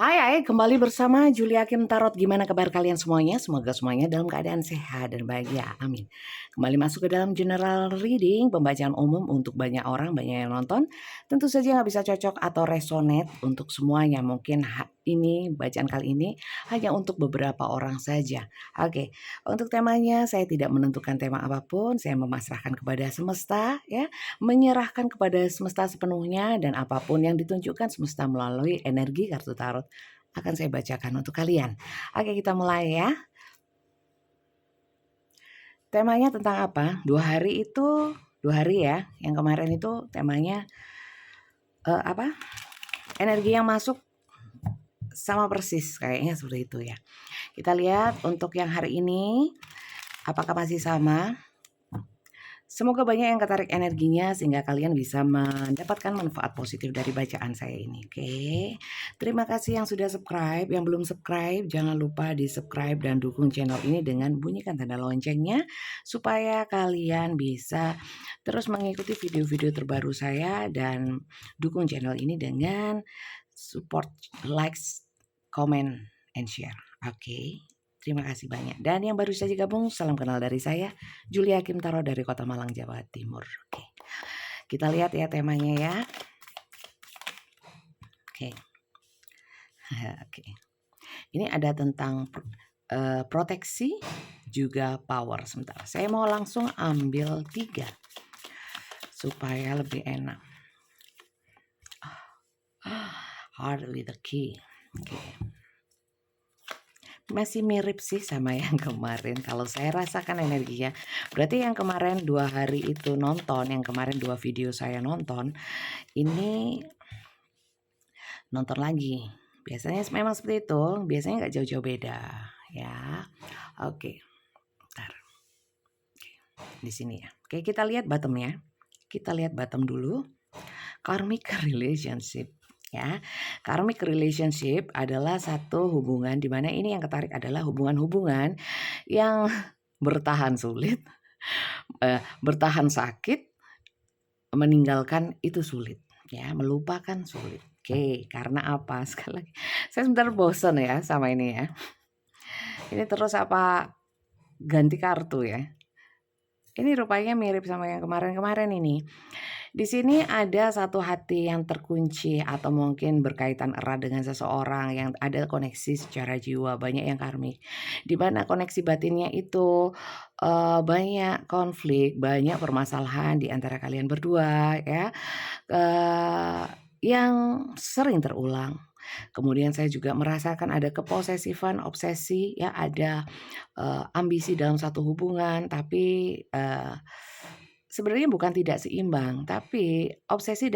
Hai, kembali bersama Julia Kim Tarot. Gimana kabar kalian semuanya? Semoga semuanya dalam keadaan sehat dan bahagia. Amin. Kembali masuk ke dalam general reading, pembacaan umum untuk banyak orang, banyak yang nonton. Tentu saja nggak bisa cocok atau resonate untuk semuanya. Mungkin ini, bacaan kali ini hanya untuk beberapa orang saja. Oke, untuk temanya saya tidak menentukan tema apapun. Saya memasrahkan kepada semesta, ya, menyerahkan kepada semesta sepenuhnya, dan apapun yang ditunjukkan semesta melalui energi kartu tarot akan saya bacakan untuk kalian. Oke, kita mulai ya. Temanya tentang apa? 2 hari ya. Yang kemarin itu temanya apa? Energi yang masuk sama persis kayaknya seperti itu ya. Kita lihat untuk yang hari ini apakah masih sama? Semoga banyak yang ketarik energinya sehingga kalian bisa mendapatkan manfaat positif dari bacaan saya ini. Oke. Terima kasih yang sudah subscribe. Yang belum subscribe, jangan lupa di subscribe dan dukung channel ini dengan bunyikan tanda loncengnya supaya kalian bisa terus mengikuti video-video terbaru saya dan dukung channel ini dengan support, likes, comment, and share. Oke. Terima kasih banyak. Dan yang baru saja gabung, salam kenal dari saya, Julia Kim Tarot dari Kota Malang, Jawa Timur. Oke. Kita lihat ya temanya ya. Oke. Oke. Ini ada tentang proteksi juga power. Sebentar. Saya mau langsung ambil 3 supaya lebih enak. Heart with the key. Oke. Masih mirip sih sama yang kemarin. Kalau saya rasakan energinya, berarti yang kemarin 2 hari itu nonton, yang kemarin 2 video saya nonton, ini nonton lagi. Biasanya memang seperti itu, biasanya nggak jauh-jauh beda ya. Oke, bentar. Oke, di sini ya. Oke, kita lihat bottomnya. Kita lihat bottom dulu. Karmic relationship. Ya, karmic relationship adalah satu hubungan di mana ini yang ketarik adalah hubungan-hubungan yang bertahan sulit, bertahan sakit, meninggalkan itu sulit, ya, melupakan sulit. Oke, karena apa? Sekali lagi, saya sebentar bosan ya sama ini ya. Ini terus apa ganti kartu ya? Ini rupanya mirip sama yang kemarin-kemarin ini. Di sini ada satu hati yang terkunci atau mungkin berkaitan erat dengan seseorang yang ada koneksi secara jiwa, banyak yang karmik. Di mana koneksi batinnya itu banyak konflik, banyak permasalahan di antara kalian berdua ya. Yang sering terulang. Kemudian saya juga merasakan ada keposesifan, obsesi ya, ada ambisi dalam satu hubungan, tapi sebenarnya bukan tidak seimbang, tapi obsesi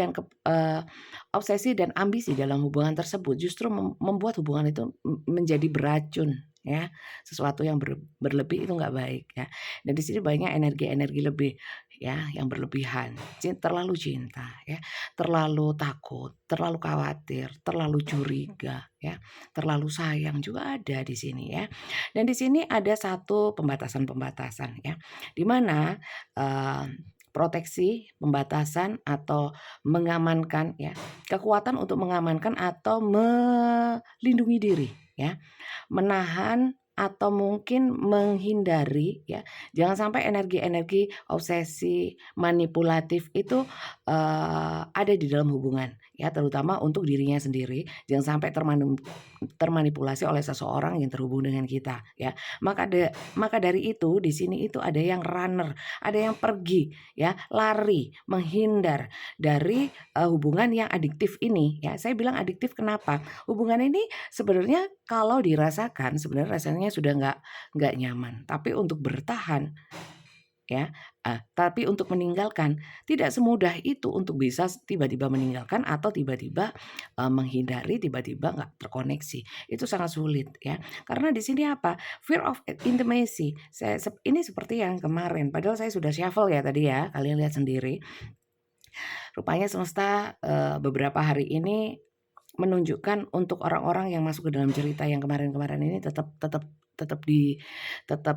dan ambisi dalam hubungan tersebut justru membuat hubungan itu menjadi beracun ya, sesuatu yang berlebih itu nggak baik ya. Dan di sini banyak energi-energi lebih ya, yang berlebihan, terlalu cinta ya, terlalu takut, terlalu khawatir, terlalu curiga ya, terlalu sayang juga ada di sini ya. Dan di sini ada satu pembatasan-pembatasan ya, di mana proteksi, pembatasan atau mengamankan ya, kekuatan untuk mengamankan atau melindungi diri ya, menahan atau mungkin menghindari ya, jangan sampai energi-energi obsesi, manipulatif itu ada di dalam hubungan ya, terutama untuk dirinya sendiri, jangan sampai termanipulasi oleh seseorang yang terhubung dengan kita ya. Maka dari itu di sini itu ada yang runner, ada yang pergi ya, lari, menghindar dari hubungan yang adiktif ini ya. Saya bilang adiktif kenapa? Hubungan ini sebenarnya kalau dirasakan sebenarnya rasanya sudah nggak nyaman, tapi untuk bertahan ya, tapi untuk meninggalkan tidak semudah itu untuk bisa tiba-tiba meninggalkan atau tiba-tiba menghindari, tiba-tiba nggak terkoneksi. Itu sangat sulit ya. Karena di sini apa? Fear of intimacy. Ini seperti yang kemarin, padahal saya sudah shuffle ya tadi ya, kalian lihat sendiri. Rupanya semesta beberapa hari ini menunjukkan untuk orang-orang yang masuk ke dalam cerita yang kemarin-kemarin ini tetap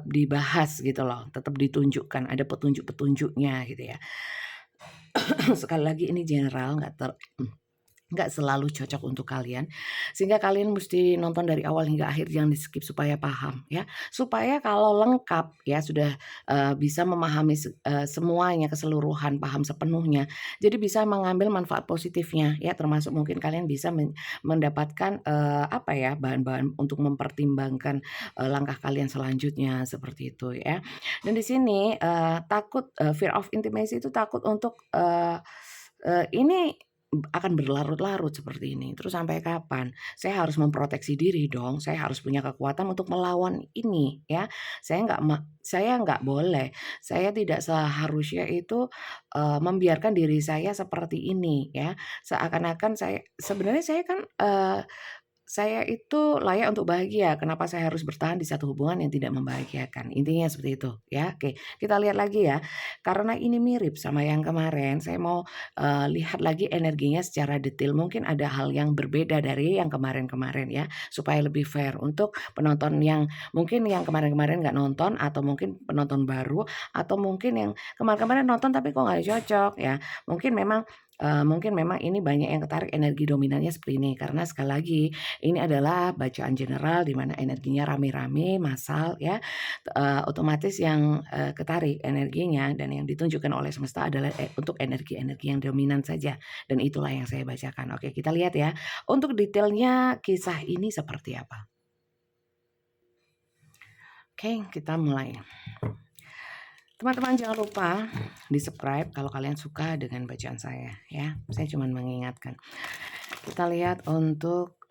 dibahas gitu loh, tetap ditunjukkan, ada petunjuk-petunjuknya gitu ya. Sekali lagi ini general, nggak selalu cocok untuk kalian, sehingga kalian mesti nonton dari awal hingga akhir, jangan di-skip supaya paham ya. Supaya kalau lengkap ya sudah, bisa memahami semuanya keseluruhan, paham sepenuhnya. Jadi bisa mengambil manfaat positifnya ya, termasuk mungkin kalian bisa mendapatkan, apa ya, bahan-bahan untuk mempertimbangkan, langkah kalian selanjutnya, seperti itu ya. Dan di sini, takut, fear of intimacy itu takut untuk, ini akan berlarut-larut seperti ini, terus sampai kapan? Saya harus memproteksi diri dong, saya harus punya kekuatan untuk melawan ini ya. Saya nggak boleh, saya tidak seharusnya itu, membiarkan diri saya seperti ini ya. Seakan-akan sebenarnya saya kan, saya itu layak untuk bahagia, kenapa saya harus bertahan di satu hubungan yang tidak membahagiakan, intinya seperti itu ya. Oke, kita lihat lagi ya, karena ini mirip sama yang kemarin, saya mau, lihat lagi energinya secara detail, mungkin ada hal yang berbeda dari yang kemarin-kemarin ya, supaya lebih fair untuk penonton yang mungkin yang kemarin-kemarin nggak nonton, atau mungkin penonton baru, atau mungkin yang kemarin-kemarin nonton tapi kok nggak cocok ya. Mungkin memang ini banyak yang ketarik energi dominannya seperti ini, karena sekali lagi ini adalah bacaan general di mana energinya rame-rame, massal ya, otomatis yang, ketarik energinya dan yang ditunjukkan oleh semesta adalah, untuk energi-energi yang dominan saja, dan itulah yang saya bacakan. Oke, kita lihat ya, untuk detailnya kisah ini seperti apa. Oke, kita mulai. Teman-teman jangan lupa di-subscribe kalau kalian suka dengan bacaan saya ya, saya cuma mengingatkan. Kita lihat untuk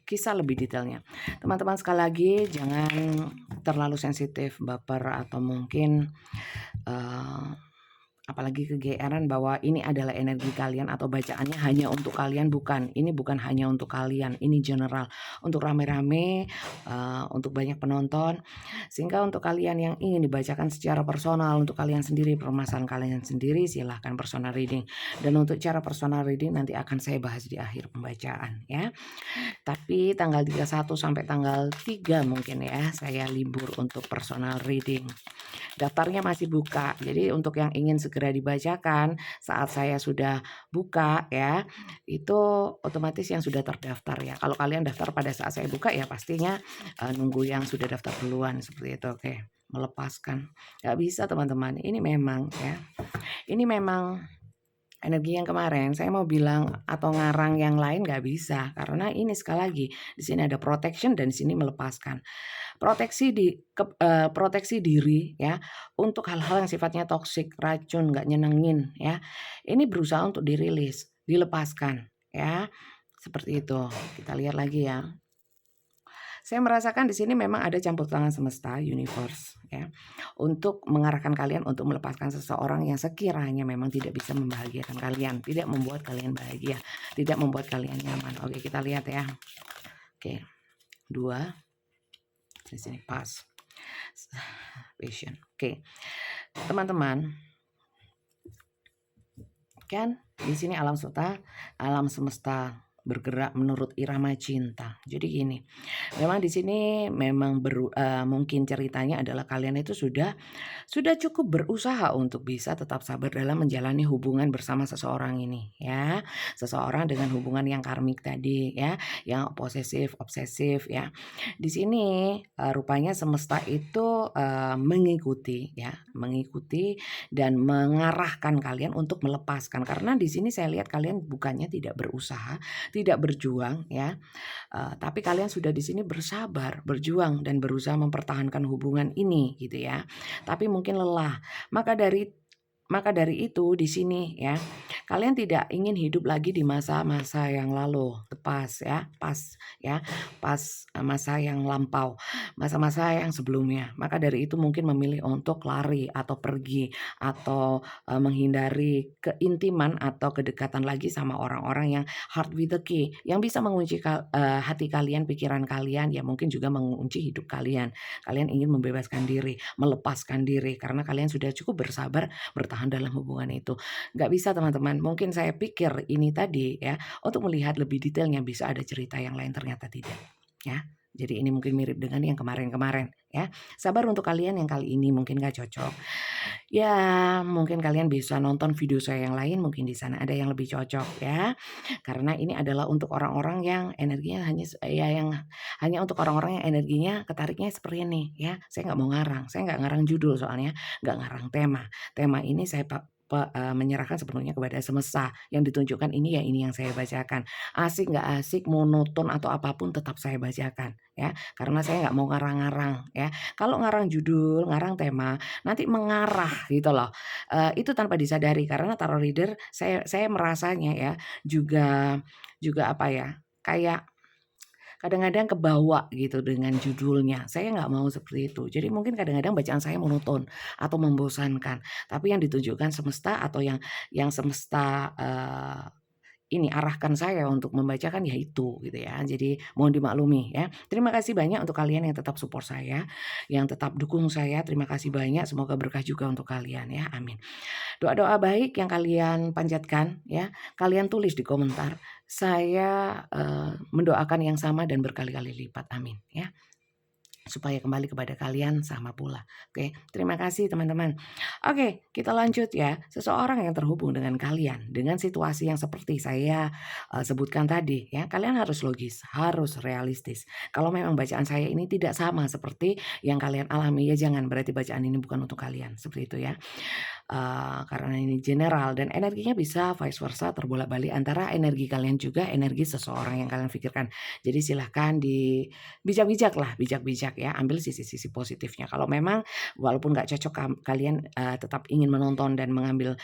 kisah lebih detailnya. Teman-teman sekali lagi jangan terlalu sensitif, baper, atau mungkin, apalagi kegeeran bahwa ini adalah energi kalian atau bacaannya hanya untuk kalian, bukan. Ini bukan hanya untuk kalian, ini general, untuk rame-rame, untuk banyak penonton. Sehingga untuk kalian yang ingin dibacakan secara personal, untuk kalian sendiri, permasalahan kalian sendiri, silahkan personal reading. Dan untuk cara personal reading nanti akan saya bahas di akhir pembacaan ya. Tapi tanggal 31 sampai tanggal 3 mungkin ya, saya libur untuk personal reading. Daftarnya masih buka, jadi untuk yang ingin segera dibacakan saat saya sudah buka ya, itu otomatis yang sudah terdaftar ya. Kalau kalian daftar pada saat saya buka ya pastinya, nunggu yang sudah daftar duluan seperti itu. Oke, melepaskan. Nggak bisa teman-teman, ini memang ya, ini memang energi yang kemarin saya mau bilang atau ngarang yang lain nggak bisa, karena ini sekali lagi di sini ada protection dan di sini melepaskan. Proteksi diri ya untuk hal-hal yang sifatnya toksik, racun, nggak nyenengin ya. Ini berusaha untuk dirilis, dilepaskan ya. Seperti itu. Kita lihat lagi ya. Saya merasakan di sini memang ada campur tangan semesta, universe ya, untuk mengarahkan kalian untuk melepaskan seseorang yang sekiranya memang tidak bisa membahagiakan kalian, tidak membuat kalian bahagia, tidak membuat kalian nyaman. Oke, kita lihat ya. Oke. 2 di sini pas. Passion. Oke. Teman-teman, kan di sini alam semesta bergerak menurut irama cinta. Jadi gini, memang di sini memang mungkin ceritanya adalah kalian itu sudah cukup berusaha untuk bisa tetap sabar dalam menjalani hubungan bersama seseorang ini ya. Seseorang dengan hubungan yang karmik tadi ya, yang posesif, obsesif ya. Di sini rupanya semesta itu mengikuti dan mengarahkan kalian untuk melepaskan, karena di sini saya lihat kalian bukannya tidak berusaha, tidak berjuang ya, tapi kalian sudah di sini bersabar, berjuang dan berusaha mempertahankan hubungan ini gitu ya. Tapi mungkin lelah. Maka dari itu di sini ya, kalian tidak ingin hidup lagi di masa-masa yang lalu, pas masa yang lampau, masa-masa yang sebelumnya. Maka dari itu mungkin memilih untuk lari atau pergi atau menghindari keintiman atau kedekatan lagi sama orang-orang yang heart with the key, yang bisa mengunci hati kalian, pikiran kalian, ya mungkin juga mengunci hidup kalian. Kalian ingin membebaskan diri, melepaskan diri, karena kalian sudah cukup bersabar bertahan dalam hubungan itu. Nggak bisa teman-teman, mungkin saya pikir ini tadi ya, untuk melihat lebih detailnya bisa ada cerita yang lain, ternyata tidak ya. Jadi ini mungkin mirip dengan yang kemarin-kemarin ya. Sabar untuk kalian yang kali ini mungkin gak cocok. Ya, mungkin kalian bisa nonton video saya yang lain, mungkin di sana ada yang lebih cocok ya. Karena ini adalah untuk orang-orang yang energinya yang hanya untuk orang-orang yang energinya ketariknya seperti ini ya. Saya nggak mau ngarang, saya nggak ngarang judul soalnya, nggak ngarang tema. Tema ini saya menyerahkan sepenuhnya kepada semesta. Yang ditunjukkan ini ya ini yang saya bacakan. Asik nggak asik, monoton atau apapun tetap saya bacakan ya. Karena saya nggak mau ngarang-ngarang ya. Kalau ngarang judul, ngarang tema, nanti mengarah gitu loh. Itu tanpa disadari karena tarot reader saya merasanya ya juga juga apa ya, kayak kadang-kadang kebawa gitu dengan judulnya. Saya nggak mau seperti itu. Jadi mungkin kadang-kadang bacaan saya monoton atau membosankan. Tapi yang ditunjukkan semesta atau yang semesta ini arahkan saya untuk membacakan ya itu gitu ya. Jadi mohon dimaklumi ya. Terima kasih banyak untuk kalian yang tetap support saya, yang tetap dukung saya. Terima kasih banyak. Semoga berkah juga untuk kalian ya. Amin. Doa-doa baik yang kalian panjatkan ya, kalian tulis di komentar. Saya mendoakan yang sama dan berkali-kali lipat. Amin ya. Supaya kembali kepada kalian sama pula. Oke, terima kasih teman-teman. Oke, kita lanjut ya. Seseorang yang terhubung dengan kalian dengan situasi yang seperti saya sebutkan tadi ya. Kalian harus logis, harus realistis. Kalau memang bacaan saya ini tidak sama seperti yang kalian alami ya jangan berarti bacaan ini bukan untuk kalian. Seperti itu ya. Karena ini general dan energinya bisa vice versa terbolak-balik antara energi kalian juga energi seseorang yang kalian pikirkan. Jadi silahkan bijak-bijak lah, bijak-bijak ya, ambil sisi-sisi positifnya. Kalau memang walaupun nggak cocok kalian tetap ingin menonton dan mengambil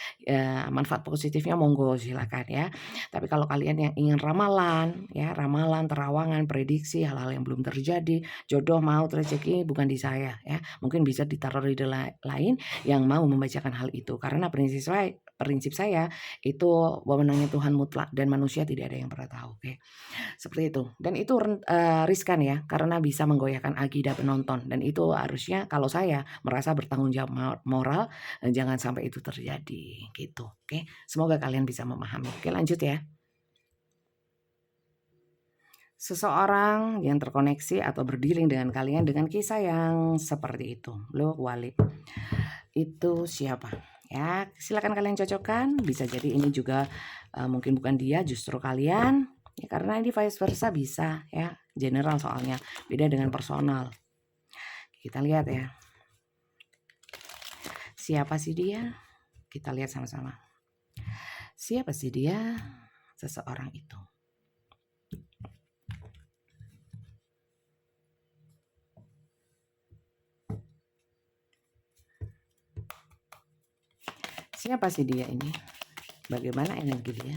manfaat positifnya monggo silakan ya. Tapi kalau kalian yang ingin ramalan ya, ramalan, terawangan, prediksi hal-hal yang belum terjadi, jodoh, maut, rezeki bukan di saya ya. Mungkin bisa ditaruh di lain yang mau membacakan hal itu karena prinsip saya itu wewenangnya Tuhan mutlak dan manusia tidak ada yang pernah tahu. Oke. Seperti itu. Dan itu riskan ya karena bisa menggoyahkan akidah penonton dan itu harusnya kalau saya merasa bertanggung jawab moral jangan sampai itu terjadi gitu. Oke. Semoga kalian bisa memahami. Oke, lanjut ya. Seseorang yang terkoneksi atau berdealing dengan kalian dengan kisah yang seperti itu. Loh, Walid. Itu siapa? Ya, silakan kalian cocokkan. Bisa jadi ini juga mungkin bukan dia, justru kalian. Ya, karena ini vice versa bisa ya. General soalnya, beda dengan personal. Kita lihat ya. Siapa sih dia? Kita lihat sama-sama. Siapa sih dia? Seseorang itu. Siapa sih dia ini? Bagaimana energi dia?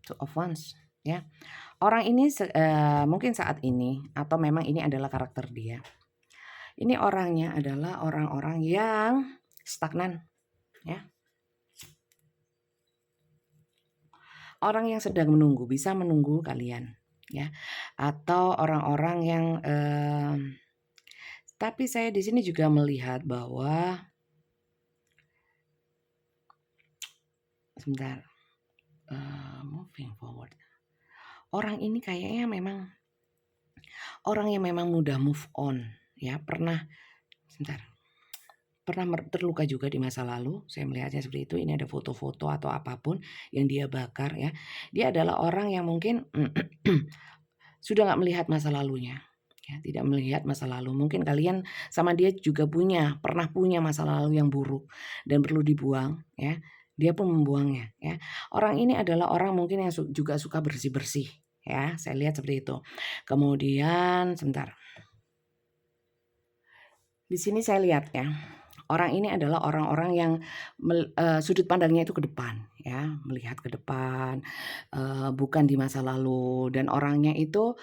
Two of Wands ya. Orang ini mungkin saat ini atau memang ini adalah karakter dia. Ini orangnya adalah orang-orang yang stagnan ya. Orang yang sedang menunggu, bisa menunggu kalian ya. Atau orang-orang yang tapi saya di sini juga melihat bahwa sebentar. Moving forward. Orang ini kayaknya memang orang yang memang mudah move on ya, pernah terluka juga di masa lalu. Saya melihatnya seperti itu. Ini ada foto-foto atau apapun yang dia bakar ya. Dia adalah orang yang mungkin sudah nggak melihat masa lalunya. Ya, tidak melihat masa lalu. Mungkin kalian sama dia juga pernah punya masa lalu yang buruk dan perlu dibuang ya. Dia pun membuangnya ya. Orang ini adalah orang mungkin yang juga suka bersih-bersih ya. Saya lihat seperti itu. Kemudian sebentar. Di sini saya lihat ya. Orang ini adalah orang-orang yang sudut pandangnya itu ke depan ya, melihat ke depan bukan di masa lalu dan orangnya itu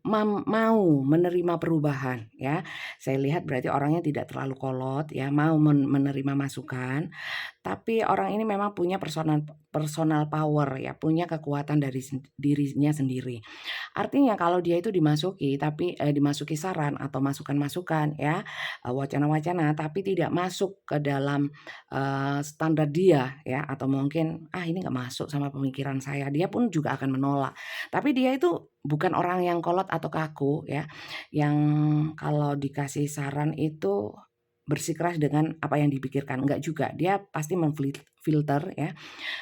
mau menerima perubahan ya. Saya lihat berarti orangnya tidak terlalu kolot ya, mau menerima masukan. Tapi orang ini memang punya personal power ya, punya kekuatan dari dirinya sendiri. Artinya kalau dia itu dimasuki dimasuki saran atau masukan-masukan ya, wacana-wacana tapi tidak masuk ke dalam, standar dia ya atau mungkin, "Ah ini nggak masuk sama pemikiran saya," dia pun juga akan menolak. Tapi dia itu bukan orang yang kolot atau kaku ya, yang kalau dikasih saran itu bersikeras dengan apa yang dipikirkan, enggak juga. Dia pasti filter ya.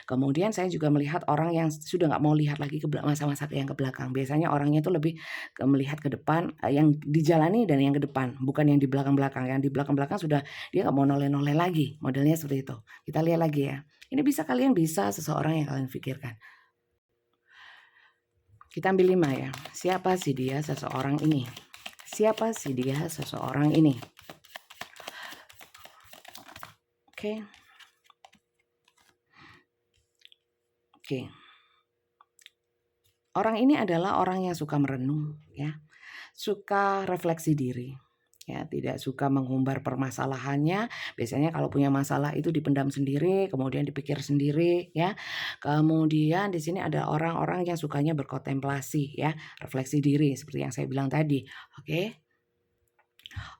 Kemudian saya juga melihat orang yang sudah nggak mau lihat lagi ke masa-masa yang ke belakang. Biasanya orangnya itu lebih melihat ke depan, yang dijalani dan yang ke depan, bukan yang di belakang-belakang. Yang di belakang-belakang sudah dia nggak mau noleh-noleh lagi, modelnya seperti itu. Kita lihat lagi ya. Ini kalian bisa seseorang yang kalian pikirkan. Kita ambil 5 ya. Siapa sih dia seseorang ini? Siapa sih dia seseorang ini? Oke. Oke. Orang ini adalah orang yang suka merenung ya. Suka refleksi diri. Ya, tidak suka mengumbar permasalahannya. Biasanya kalau punya masalah itu dipendam sendiri, kemudian dipikir sendiri ya. Kemudian di sini ada orang-orang yang sukanya berkontemplasi ya, refleksi diri seperti yang saya bilang tadi. Oke.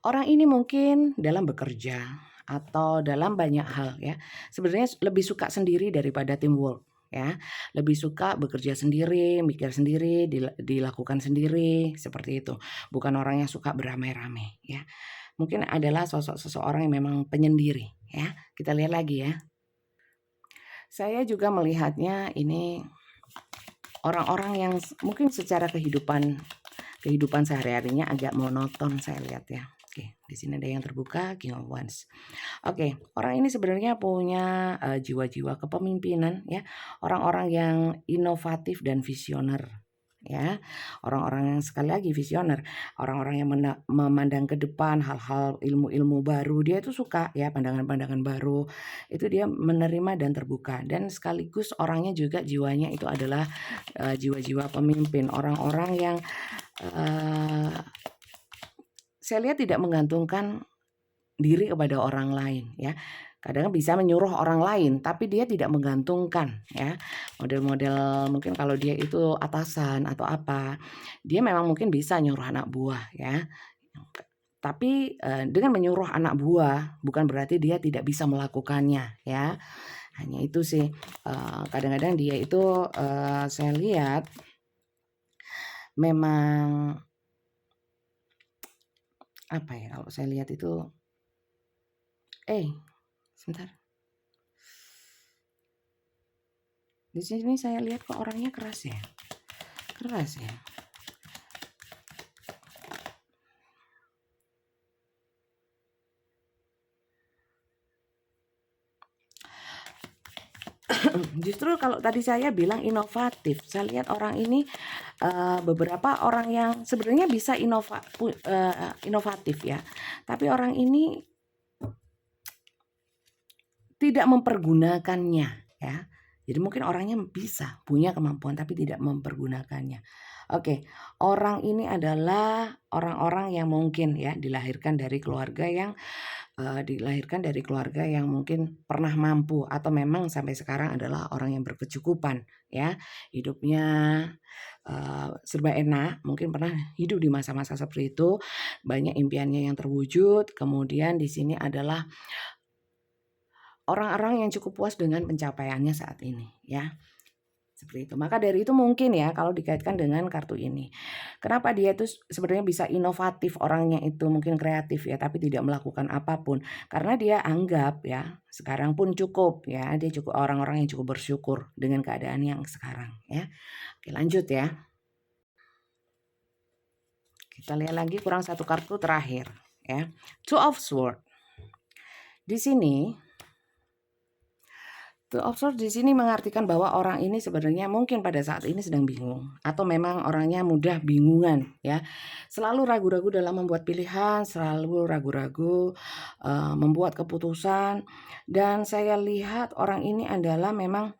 Orang ini mungkin dalam bekerja atau dalam banyak hal ya, sebenarnya lebih suka sendiri daripada teamwork ya. Lebih suka bekerja sendiri, mikir sendiri, dilakukan sendiri, seperti itu. Bukan orang yang suka beramai-ramai ya. Mungkin adalah sosok seseorang yang memang penyendiri ya. Kita lihat lagi ya. Saya juga melihatnya ini orang-orang yang mungkin secara kehidupan sehari-harinya agak monoton saya lihat ya. Oke, di sini ada yang terbuka, King of Wands. Oke, orang ini sebenarnya punya jiwa-jiwa kepemimpinan ya, orang-orang yang inovatif dan visioner ya. Orang-orang yang sekali lagi visioner, orang-orang yang memandang ke depan hal-hal ilmu-ilmu baru. Dia itu suka ya pandangan-pandangan baru. Itu dia menerima dan terbuka dan sekaligus orangnya juga jiwanya itu adalah jiwa-jiwa pemimpin, orang-orang yang saya lihat tidak menggantungkan diri kepada orang lain ya. Kadang bisa menyuruh orang lain tapi dia tidak menggantungkan ya. Model-model mungkin kalau dia itu atasan atau apa, dia memang mungkin bisa nyuruh anak buah ya. Tapi dengan menyuruh anak buah bukan berarti dia tidak bisa melakukannya ya. Hanya itu sih kadang-kadang dia itu saya lihat memang apa ya, kalau saya lihat itu sebentar. Di sini saya lihat kok orangnya keras ya. Keras ya. Justru kalau tadi saya bilang inovatif, saya lihat orang ini beberapa orang yang sebenarnya bisa inovatif ya. Tapi orang ini tidak mempergunakannya ya. Jadi mungkin orangnya bisa punya kemampuan tapi tidak mempergunakannya. Oke, orang ini adalah orang-orang yang mungkin ya dilahirkan dari keluarga yang mungkin pernah mampu atau memang sampai sekarang adalah orang yang berkecukupan ya. Hidupnya serba enak, mungkin pernah hidup di masa-masa seperti itu, banyak impiannya yang terwujud. Kemudian di sini adalah orang-orang yang cukup puas dengan pencapaiannya saat ini ya. Seperti itu. Maka dari itu mungkin ya kalau dikaitkan dengan kartu ini. Kenapa dia itu sebenarnya bisa inovatif orangnya itu mungkin kreatif ya tapi tidak melakukan apapun. Karena dia anggap ya sekarang pun cukup ya. Dia cukup orang-orang yang cukup bersyukur dengan keadaan yang sekarang ya. Oke lanjut ya. Kita lihat lagi kurang satu kartu terakhir ya. Two of Swords. Di sini Two of Swords di sini mengartikan bahwa orang ini sebenarnya mungkin pada saat ini sedang bingung atau memang orangnya mudah bingungan ya. Selalu ragu-ragu dalam membuat pilihan, selalu ragu-ragu membuat keputusan dan saya lihat orang ini adalah memang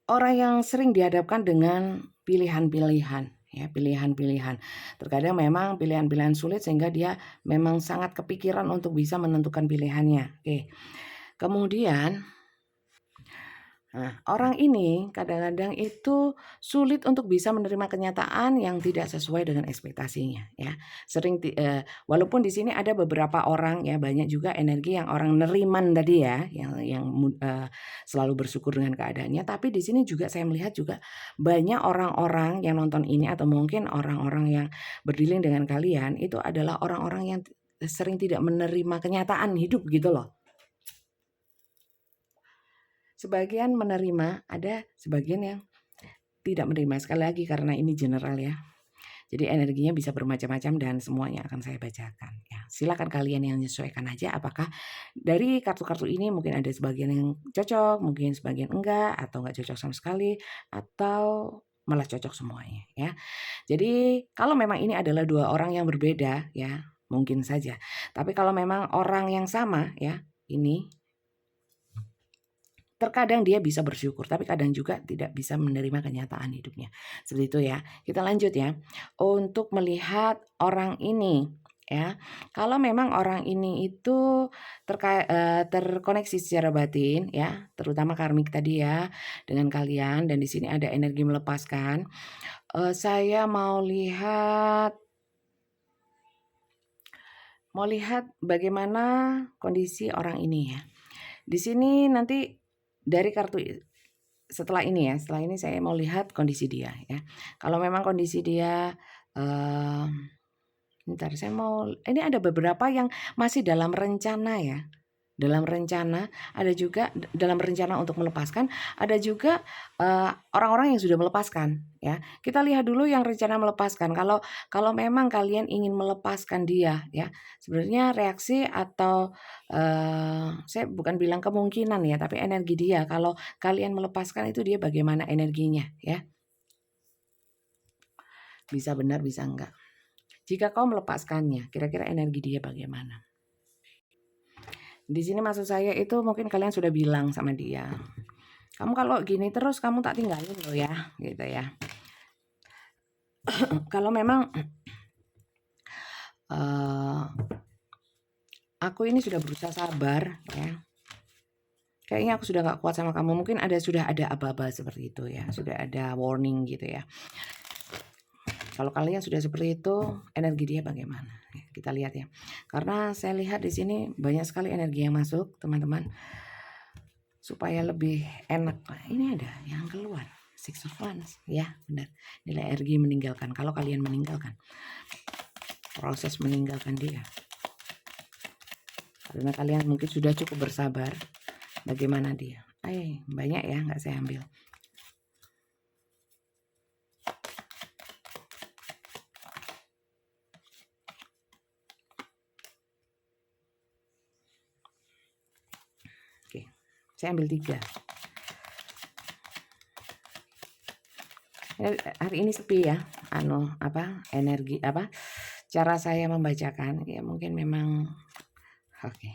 orang yang sering dihadapkan dengan pilihan-pilihan ya, pilihan-pilihan. Terkadang memang pilihan-pilihan sulit sehingga dia memang sangat kepikiran untuk bisa menentukan pilihannya. Oke. Kemudian Nah, orang ini kadang-kadang itu sulit untuk bisa menerima kenyataan yang tidak sesuai dengan ekspektasinya, ya. Walaupun di sini ada beberapa orang ya, banyak juga energi yang orang neriman tadi ya, selalu bersyukur dengan keadaannya, tapi di sini juga saya melihat juga banyak orang-orang yang nonton ini atau mungkin orang-orang yang berdealing dengan kalian, itu adalah orang-orang yang sering tidak menerima kenyataan hidup gitu loh. Sebagian menerima, ada sebagian yang tidak menerima. Sekali lagi karena ini general ya. Jadi energinya bisa bermacam-macam dan semuanya akan saya bacakan ya. Silakan kalian yang menyesuaikan aja apakah dari kartu-kartu ini mungkin ada sebagian yang cocok, mungkin sebagian enggak atau enggak cocok sama sekali atau malah cocok semuanya ya. Jadi kalau memang ini adalah dua orang yang berbeda ya, mungkin saja. Tapi kalau memang orang yang sama ya, ini terkadang dia bisa bersyukur, tapi kadang juga tidak bisa menerima kenyataan hidupnya. Seperti itu ya. Kita lanjut ya. Untuk melihat orang ini ya. Kalau memang orang ini itu terkoneksi secara batin ya, terutama karmik tadi ya dengan kalian dan di sini ada energi melepaskan. Saya mau lihat bagaimana kondisi orang ini ya. Di sini nanti dari kartu setelah ini saya mau lihat kondisi dia ya. Kalau memang kondisi dia bentar ini ada beberapa yang masih dalam rencana ya. Dalam rencana, ada juga dalam rencana untuk melepaskan, ada juga orang-orang yang sudah melepaskan ya. Kita lihat dulu yang rencana melepaskan. Kalau memang kalian ingin melepaskan dia ya, sebenarnya reaksi atau saya bukan bilang kemungkinan ya, tapi energi dia kalau kalian melepaskan itu dia bagaimana energinya ya. Bisa benar, bisa enggak. Jika kau melepaskannya, kira-kira energi dia bagaimana? Di sini maksud saya itu mungkin kalian sudah bilang sama dia, kamu kalau gini terus kamu tak tinggalin loh ya, gitu ya. Kalau memang aku ini sudah berusaha sabar ya, kayaknya aku sudah gak kuat sama kamu, mungkin sudah ada aba-aba seperti itu ya, sudah ada warning gitu ya. Kalau kalian sudah seperti itu, energi dia bagaimana? Kita lihat ya. Karena saya lihat di sini banyak sekali energi yang masuk, teman-teman. Supaya lebih enak. Ini ada yang keluar. Six of Wands. Ya, benar. Nilai energi meninggalkan. Kalau kalian meninggalkan. Proses meninggalkan dia. Karena kalian mungkin sudah cukup bersabar. Bagaimana dia? Banyak ya, nggak saya ambil. Saya ambil 3. Hari ini sepi ya. Energi cara saya membacakan ya mungkin memang oke.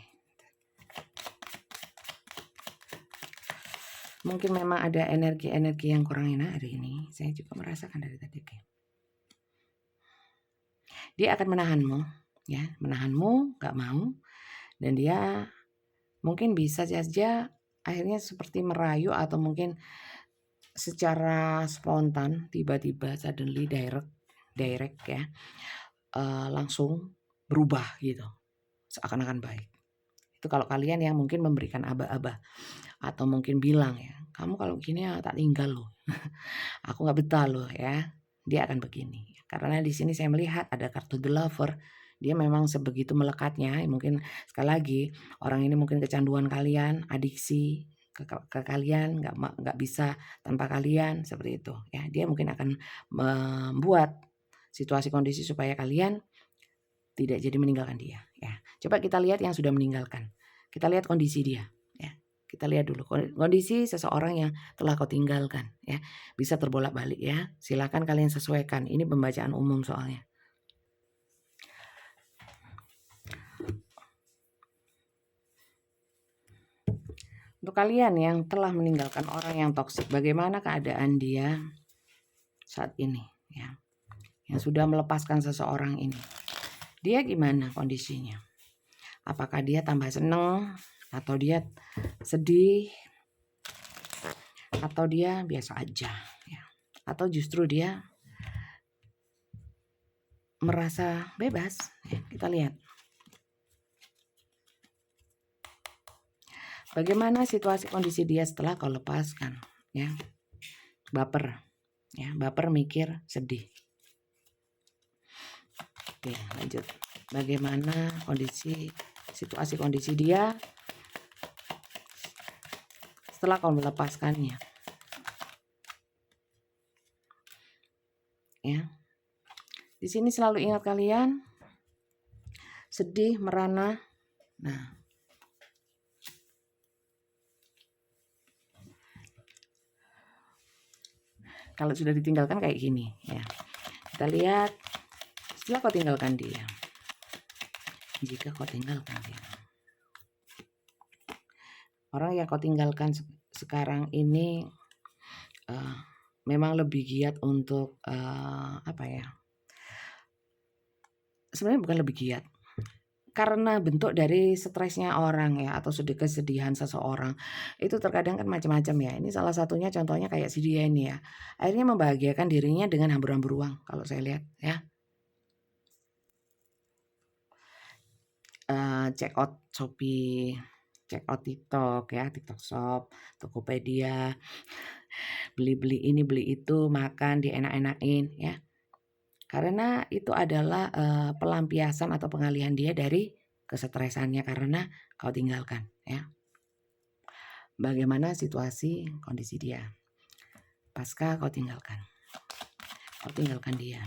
Mungkin memang ada energi-energi yang kurang enak hari ini. Saya juga merasakan dari tadi. Dia akan menahanmu ya, menahanmu, gak mau, dan dia mungkin bisa saja akhirnya seperti merayu atau mungkin secara spontan tiba-tiba suddenly direct ya, langsung berubah gitu, seakan-akan baik. Itu kalau kalian yang mungkin memberikan aba-aba atau mungkin bilang ya, kamu kalau gini ya tak tinggal loh, aku nggak betah loh ya, dia akan begini. Karena di sini saya melihat ada kartu The Lover. Dia memang sebegitu melekatnya, mungkin sekali lagi orang ini mungkin kecanduan kalian, adiksi ke kalian, nggak bisa tanpa kalian seperti itu ya. Dia mungkin akan membuat situasi kondisi supaya kalian tidak jadi meninggalkan dia ya. Coba kita lihat yang sudah meninggalkan. Kita lihat kondisi dia ya. Kita lihat dulu kondisi seseorang yang telah kau tinggalkan ya. Bisa terbolak-balik ya. Silakan kalian sesuaikan. Ini pembacaan umum soalnya. Untuk kalian yang telah meninggalkan orang yang toksik, bagaimana keadaan dia saat ini ya? Yang sudah melepaskan seseorang ini. Dia gimana kondisinya? Apakah dia tambah seneng atau dia sedih? atau dia biasa aja ya, atau justru dia merasa bebas ya. Kita lihat bagaimana situasi kondisi dia setelah kau lepaskan ya. Baper ya, baper, mikir, sedih. Oke, lanjut. Bagaimana situasi kondisi dia setelah kau melepaskannya ya. Di sini selalu ingat kalian sedih, merana. Nah, kalau sudah ditinggalkan kayak gini ya. Kita lihat setelah kau tinggalkan dia. Jika kau tinggalkan dia. Orang yang kau tinggalkan sekarang ini memang lebih giat untuk apa ya? Sebenarnya bukan lebih giat. Karena bentuk dari stresnya orang ya, atau kesedihan seseorang itu terkadang kan macam-macam ya. Ini salah satunya contohnya kayak si dia ini ya. Akhirnya membahagiakan dirinya dengan hambur-hambur uang kalau saya lihat ya. Check out Shopee, check out TikTok ya, TikTok Shop, Tokopedia, beli-beli ini beli itu, makan dienak-enakin ya. Karena itu adalah pelampiasan atau pengalihan dia dari kesetresannya karena kau tinggalkan ya. Bagaimana situasi kondisi dia pasca kau tinggalkan dia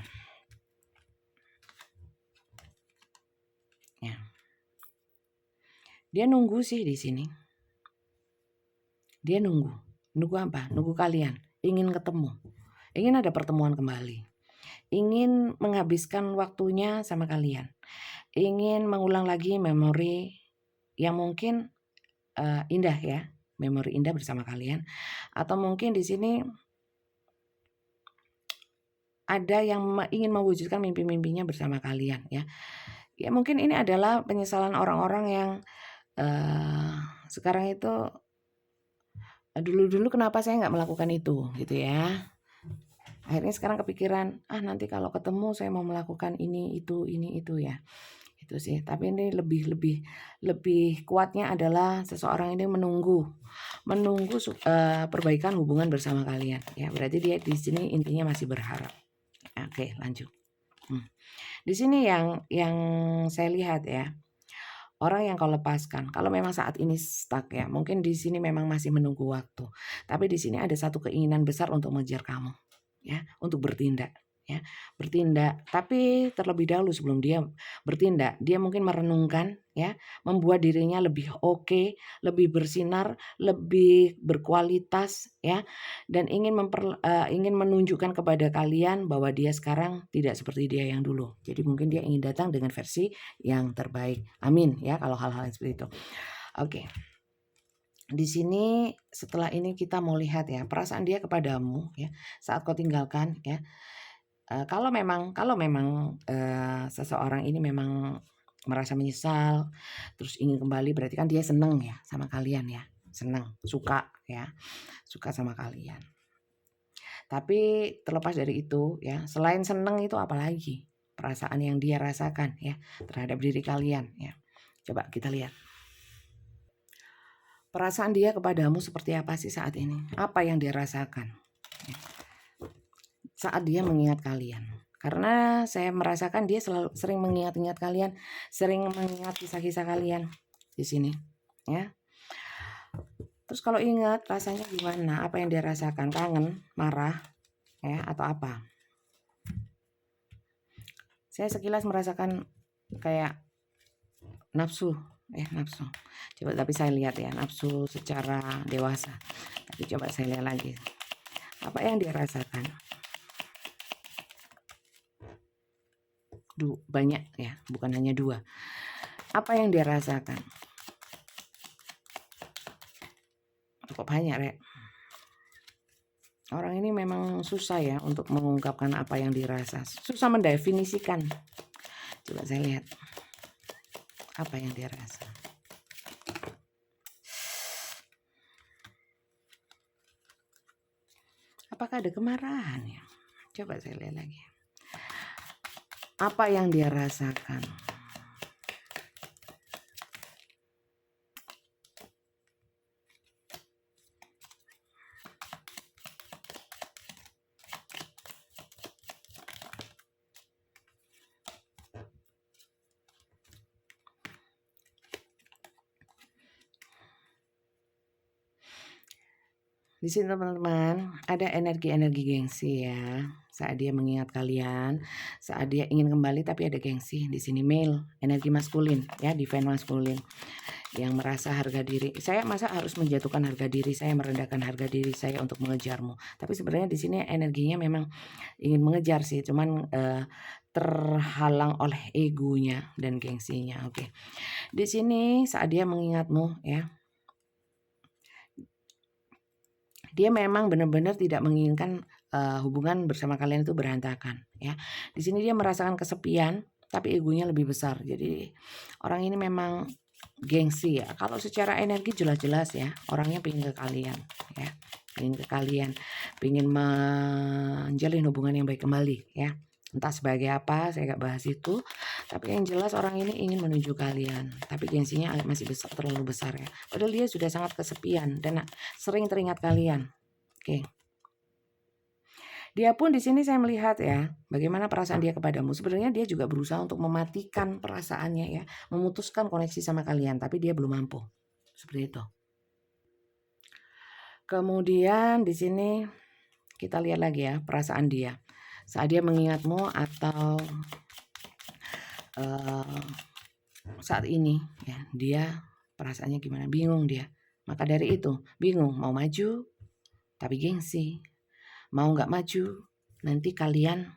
ya. Dia nunggu sih di sini. Dia nunggu apa? Nunggu kalian, ingin ketemu, ingin ada pertemuan kembali, ingin menghabiskan waktunya sama kalian, ingin mengulang lagi memori yang mungkin indah ya, memori indah bersama kalian, atau mungkin di sini ada yang ingin mewujudkan mimpi-mimpinya bersama kalian ya. Ya mungkin ini adalah penyesalan orang-orang yang sekarang itu dulu-dulu kenapa saya nggak melakukan itu gitu ya. Akhirnya sekarang kepikiran, nanti kalau ketemu saya mau melakukan ini itu ya. Itu sih. Tapi ini lebih kuatnya adalah seseorang ini menunggu perbaikan hubungan bersama kalian ya. Berarti dia di sini intinya masih berharap. Oke, lanjut. Di sini yang saya lihat ya, orang yang kau lepaskan, kalau memang saat ini stuck ya, mungkin di sini memang masih menunggu waktu. Tapi di sini ada satu keinginan besar untuk mengejar kamu, ya, untuk bertindak, ya, bertindak. Tapi terlebih dahulu sebelum dia bertindak, dia mungkin merenungkan, ya, membuat dirinya lebih oke, lebih bersinar, lebih berkualitas, ya, dan ingin menunjukkan kepada kalian bahwa dia sekarang tidak seperti dia yang dulu. Jadi mungkin dia ingin datang dengan versi yang terbaik. Amin ya kalau hal-hal seperti itu. Oke. Di sini setelah ini kita mau lihat ya perasaan dia kepadamu ya saat kau tinggalkan ya. Kalau memang seseorang ini memang merasa menyesal terus ingin kembali berarti kan dia senang ya sama kalian ya. Senang, suka ya. Suka sama kalian. Tapi terlepas dari itu ya, selain senang itu apalagi perasaan yang dia rasakan ya terhadap diri kalian ya. Coba kita lihat. Perasaan dia kepadamu seperti apa sih saat ini? Apa yang dia rasakan? Saat dia mengingat kalian. Karena saya merasakan dia sering mengingat-ingat kalian, sering mengingat kisah-kisah kalian di sini, ya. Terus kalau ingat rasanya gimana? Apa yang dia rasakan? Kangen, marah, ya, atau apa? Saya sekilas merasakan kayak nafsu, nafsu. Coba tapi saya lihat ya, nafsu secara dewasa. Tapi coba saya lihat lagi. Apa yang dia rasakan? Banyak ya, bukan hanya 2. Apa yang dia rasakan? Kok banyak, Rek? Orang ini memang susah ya untuk mengungkapkan apa yang dirasa. Susah mendefinisikan. Coba saya lihat. Apa yang dia rasa? Apakah ada kemarahan ya? Coba saya lihat lagi. Apa yang dia rasakan? Di sini teman-teman ada energi-energi gengsi ya. Saat dia mengingat kalian, saat dia ingin kembali tapi ada gengsi. Di sini male, energi maskulin ya, divine maskulin yang merasa harga diri. Saya masa harus menjatuhkan harga diri saya, merendahkan harga diri saya untuk mengejarmu. Tapi sebenarnya di sini energinya memang ingin mengejar sih, cuman terhalang oleh egonya dan gengsinya. Oke. Di sini saat dia mengingatmu ya, dia memang benar-benar tidak menginginkan hubungan bersama kalian itu berantakan ya. Di sini dia merasakan kesepian tapi egonya lebih besar. Jadi orang ini memang gengsi ya. Kalau secara energi jelas-jelas ya, orangnya pingin ke kalian ya. Pingin ke kalian, pingin menjalin hubungan yang baik kembali ya. Entah sebagai apa, saya gak bahas itu. Tapi yang jelas orang ini ingin menuju kalian. Tapi gengsinya masih besar, terlalu besar ya. Padahal dia sudah sangat kesepian dan sering teringat kalian. Oke. Dia pun di sini saya melihat ya, bagaimana perasaan dia kepadamu. Sebenarnya dia juga berusaha untuk mematikan perasaannya ya, memutuskan koneksi sama kalian, tapi dia belum mampu. Seperti itu. Kemudian di sini kita lihat lagi ya perasaan dia. Saat dia mengingatmu atau saat ini ya, dia perasaannya gimana? Bingung dia. Maka dari itu, bingung mau maju tapi gengsi. Mau nggak maju, nanti kalian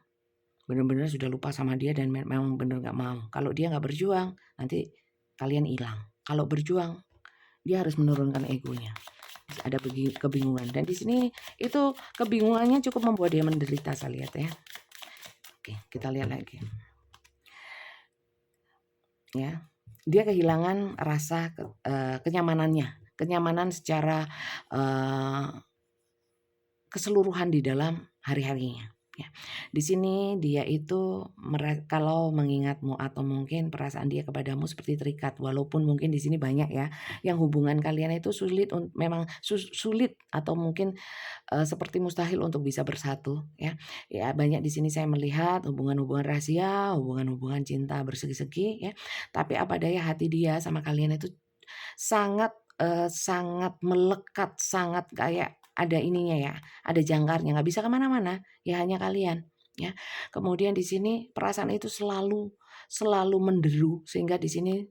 benar-benar sudah lupa sama dia dan memang benar nggak mau. Kalau dia nggak berjuang, nanti kalian hilang. Kalau berjuang, dia harus menurunkan egonya. Ada kebingungan dan di sini itu kebingungannya cukup membuat dia menderita, saya lihat ya. Oke, kita lihat lagi. Ya, dia kehilangan rasa kenyamanannya, kenyamanan secara keseluruhan di dalam hari-harinya. Ya. Di sini dia itu kalau mengingatmu atau mungkin perasaan dia kepadamu seperti terikat, walaupun mungkin di sini banyak ya yang hubungan kalian itu sulit, memang sulit atau mungkin seperti mustahil untuk bisa bersatu ya. Ya banyak di sini saya melihat hubungan-hubungan rahasia, hubungan-hubungan cinta bersegi-segi ya. Tapi apa daya hati dia sama kalian itu sangat sangat melekat, sangat kayak ada ininya ya, ada jangkarnya, nggak bisa kemana-mana, ya hanya kalian, ya. Kemudian di sini perasaan itu selalu menderu sehingga di sini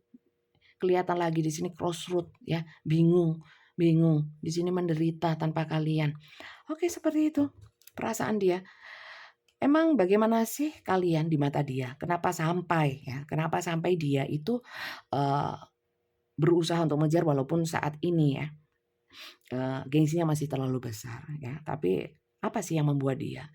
kelihatan lagi di sini crossroad ya, bingung, di sini menderita tanpa kalian. Oke, seperti itu perasaan dia. Emang bagaimana sih kalian di mata dia? Kenapa sampai dia itu berusaha untuk mengejar walaupun saat ini ya gengsinya masih terlalu besar ya. Tapi apa sih yang membuat dia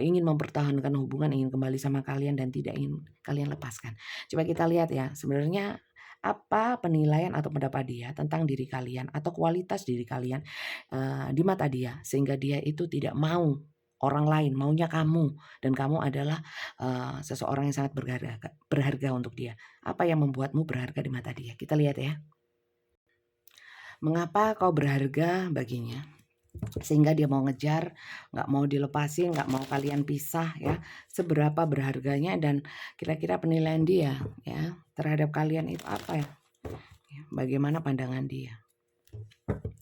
ingin mempertahankan hubungan, ingin kembali sama kalian dan tidak ingin kalian lepaskan? Coba kita lihat ya, sebenarnya apa penilaian atau pendapat dia tentang diri kalian atau kualitas diri kalian di mata dia sehingga dia itu tidak mau orang lain, maunya kamu dan kamu adalah seseorang yang sangat berharga untuk dia. Apa yang membuatmu berharga di mata dia? Kita lihat ya. Mengapa kau berharga baginya? Sehingga dia mau ngejar, nggak mau dilepasin, nggak mau kalian pisah ya. Seberapa berharganya dan kira-kira penilaian dia ya terhadap kalian itu apa ya? Bagaimana pandangan dia?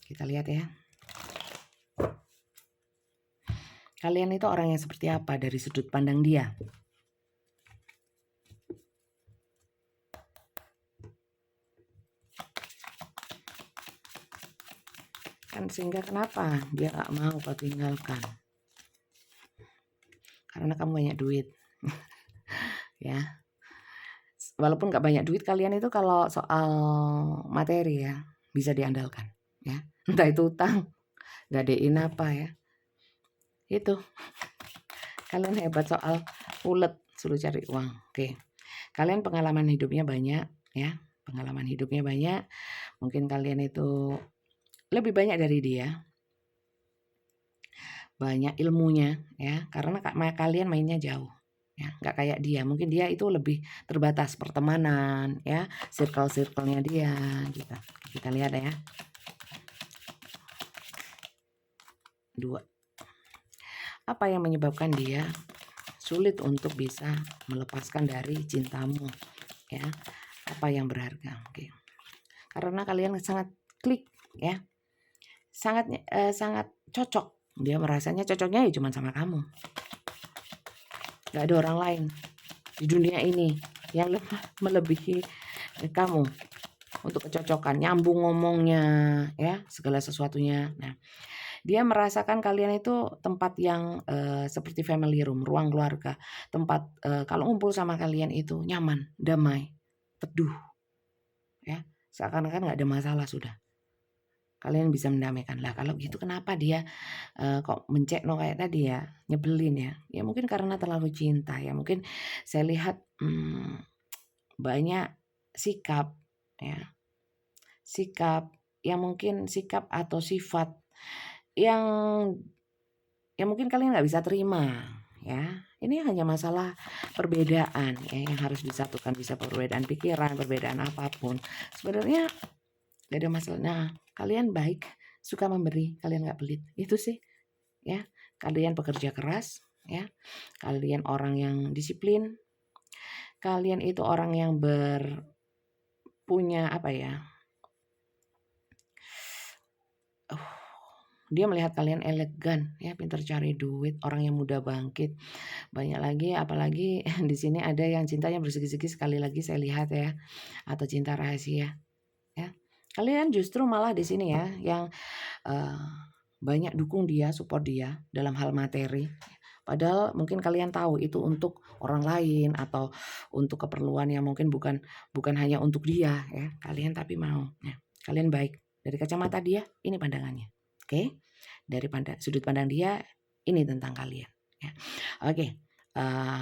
Kita lihat ya. Kalian itu orang yang seperti apa dari sudut pandang dia? Kan sehingga kenapa dia gak mau kau tinggalkan? Karena kamu banyak duit. Ya. Walaupun gak banyak duit, kalian itu kalau soal materi ya bisa diandalkan ya. Entah itu utang, gadein apa ya. Itu. Kalian hebat soal ulet, suruh cari uang. Oke. Kalian pengalaman hidupnya banyak ya. Pengalaman hidupnya banyak. Mungkin kalian itu lebih banyak dari dia. banyak ilmunya ya, karena kalian mainnya jauh. Ya, nggak kayak dia. Mungkin dia itu lebih terbatas pertemanan ya, circle-circle-nya dia gitu. Kita lihat ya. 2. Apa yang menyebabkan dia sulit untuk bisa melepaskan dari cintamu ya? Apa yang berharga? Oke. Karena kalian sangat klik ya. Sangat cocok. Dia merasanya cocoknya ya cuma sama kamu. Gak ada orang lain di dunia ini yang melebihi kamu untuk kecocokan, nyambung ngomongnya ya, segala sesuatunya. Nah, dia merasakan kalian itu tempat yang seperti family room, ruang keluarga, tempat kalau ngumpul sama kalian itu nyaman, damai, teduh ya, seakan-akan nggak ada masalah sudah. Kalian bisa mendamaikan. Lah kalau gitu kenapa dia kok mencekno kayak tadi ya, nyebelin ya? Ya mungkin karena terlalu cinta ya. Mungkin saya lihat banyak sikap ya. Sikap yang mungkin sikap atau sifat yang mungkin kalian nggak bisa terima ya. Ini hanya masalah perbedaan ya yang harus disatukan, bisa perbedaan pikiran, perbedaan apapun. Sebenarnya gak ada masalah. Nah, kalian baik, suka memberi, kalian gak pelit. Itu sih ya. Kalian pekerja keras ya. Kalian orang yang disiplin. Kalian itu orang yang punya apa ya? Dia melihat kalian elegan ya, pintar cari duit, orang yang mudah bangkit. Banyak lagi, apalagi di sini ada yang cintanya bersegi-segi sekali lagi saya lihat ya, atau cinta rahasia ya. Kalian justru malah di sini ya yang banyak dukung dia, support dia dalam hal materi. Padahal mungkin kalian tahu itu untuk orang lain atau untuk keperluan yang mungkin bukan hanya untuk dia ya. Kalian tapi mau. Ya, kalian baik. Dari kacamata dia ini pandangannya. Oke. Dari sudut pandang dia ini tentang kalian ya. Oke.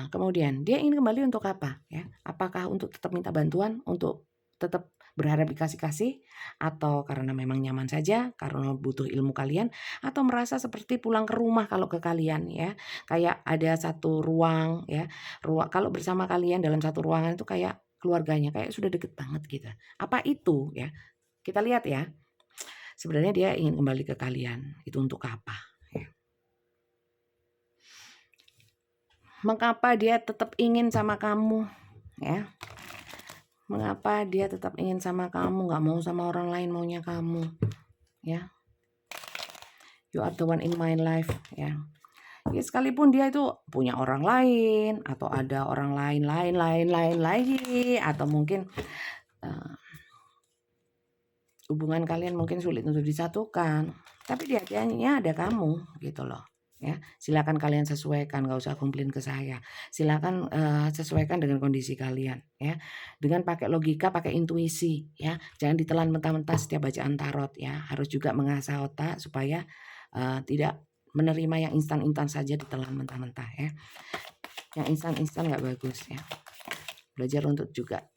Kemudian dia ingin kembali untuk apa ya? Apakah untuk tetap minta bantuan, untuk tetap berharap dikasih-kasih, atau karena memang nyaman saja, karena butuh ilmu kalian, atau merasa seperti pulang ke rumah kalau ke kalian ya, kayak ada satu ruang ya, kalau bersama kalian dalam satu ruangan itu kayak keluarganya, kayak sudah deket banget gitu. Apa itu ya? Kita lihat ya. Sebenarnya dia ingin kembali ke kalian. Itu untuk apa? Ya. Mengapa dia tetap ingin sama kamu? Ya. Mengapa dia tetap ingin sama kamu, gak mau sama orang lain, maunya kamu ya. You are the one in my life ya. Ya sekalipun dia itu punya orang lain atau ada orang lain lagi, atau mungkin hubungan kalian mungkin sulit untuk disatukan, tapi di hatinya ada kamu gitu loh ya. Silakan kalian sesuaikan, gak usah komplain ke saya. Silakan sesuaikan dengan kondisi kalian ya, dengan pakai logika, pakai intuisi ya. Jangan ditelan mentah-mentah setiap bacaan tarot ya. Harus juga mengasah otak supaya tidak menerima yang instan-instan saja ditelan mentah-mentah ya. Yang instan-instan gak bagus ya. Belajar untuk juga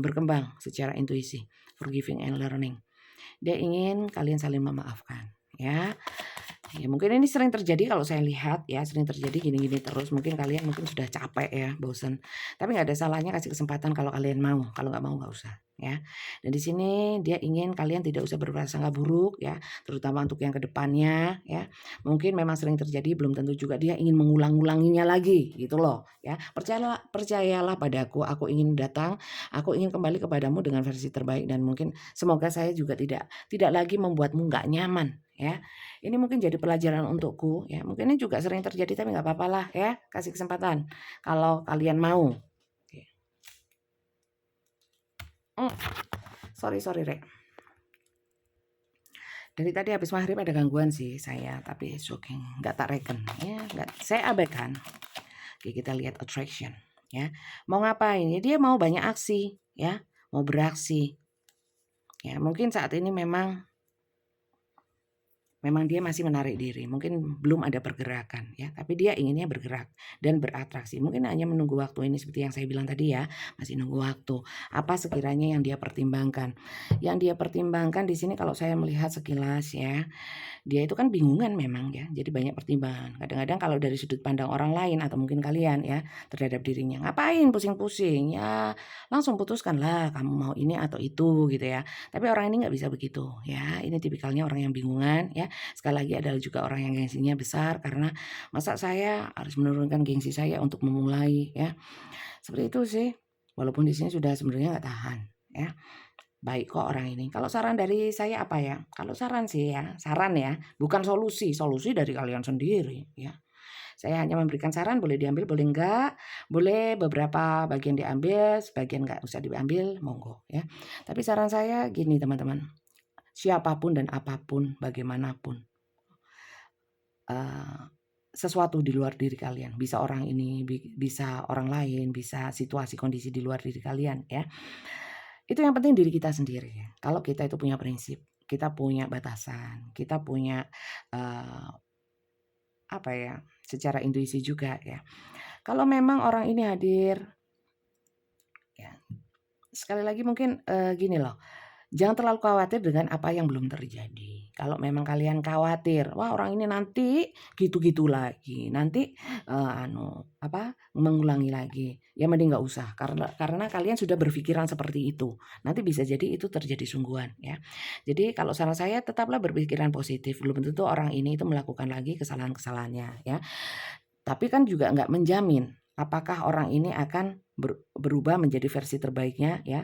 berkembang secara intuisi, forgiving and learning. Dia ingin kalian saling memaafkan ya. Ya mungkin ini sering terjadi kalau saya lihat ya, sering terjadi gini-gini terus. Mungkin kalian sudah capek ya, bosan. Tapi nggak ada salahnya kasih kesempatan kalau kalian mau. Kalau nggak mau nggak usah ya. Dan di sini dia ingin kalian tidak usah berprasangka buruk ya, terutama untuk yang kedepannya ya. Mungkin memang sering terjadi, belum tentu juga dia ingin mengulang-ulanginya lagi gitu loh ya. Percayalah padaku, aku ingin datang, aku ingin kembali kepadamu dengan versi terbaik, dan mungkin semoga saya juga tidak lagi membuatmu nggak nyaman ya. Ini mungkin jadi pelajaran untukku ya. Mungkin ini juga sering terjadi tapi nggak apa-apa lah ya. Kasih kesempatan kalau kalian mau. Oke. Sorry Rek. Dari tadi habis maghrib ada gangguan sih saya, tapi shocking, nggak tak reken ya, nggak, saya abaikan. Oke, kita lihat attraction ya. Mau ngapain? Ya, dia mau banyak aksi ya, mau beraksi. Ya, mungkin saat ini memang memang dia masih menarik diri, mungkin belum ada pergerakan ya, tapi dia inginnya bergerak dan beratraksi. Mungkin hanya menunggu waktu ini seperti yang saya bilang tadi ya, masih nunggu waktu. Apa sekiranya yang dia pertimbangkan? Yang dia pertimbangkan di sini kalau saya melihat sekilas ya, dia itu kan bingungan memang ya, jadi banyak pertimbangan. Kadang-kadang kalau dari sudut pandang orang lain atau mungkin kalian ya terhadap dirinya, ngapain pusing-pusing? Ya langsung putuskanlah kamu mau ini atau itu gitu ya. Tapi orang ini nggak bisa begitu ya. Ini tipikalnya orang yang bingungan ya. Sekali lagi adalah juga orang yang gengsinya besar karena masa saya harus menurunkan gengsi saya untuk memulai ya. Seperti itu sih. Walaupun di sini sudah sebenarnya nggak tahan ya. Baik kok orang ini. Kalau saran dari saya apa ya? Kalau saran sih ya, saran ya, bukan solusi. Solusi dari kalian sendiri ya. Saya hanya memberikan saran, boleh diambil, boleh enggak. Boleh beberapa bagian diambil, sebagian enggak usah diambil, monggo ya. Tapi saran saya gini teman-teman, siapapun dan apapun, bagaimanapun, eh, sesuatu di luar diri kalian, bisa orang ini, bisa orang lain, bisa situasi kondisi di luar diri kalian ya. Itu yang penting diri kita sendiri ya. Kalau kita itu punya prinsip, kita punya batasan, kita punya eh, apa ya, secara intuisi juga ya. Kalau memang orang ini hadir, ya sekali lagi mungkin gini loh, jangan terlalu khawatir dengan apa yang belum terjadi. Kalau memang kalian khawatir, wah orang ini nanti gitu-gitu lagi, nanti mengulangi lagi. Ya mending nggak usah karena kalian sudah berpikiran seperti itu. Nanti bisa jadi itu terjadi sungguhan ya. Jadi kalau saran saya tetaplah berpikiran positif. Belum tentu orang ini itu melakukan lagi kesalahan-kesalahannya ya. Tapi kan juga nggak menjamin apakah orang ini akan berubah menjadi versi terbaiknya ya.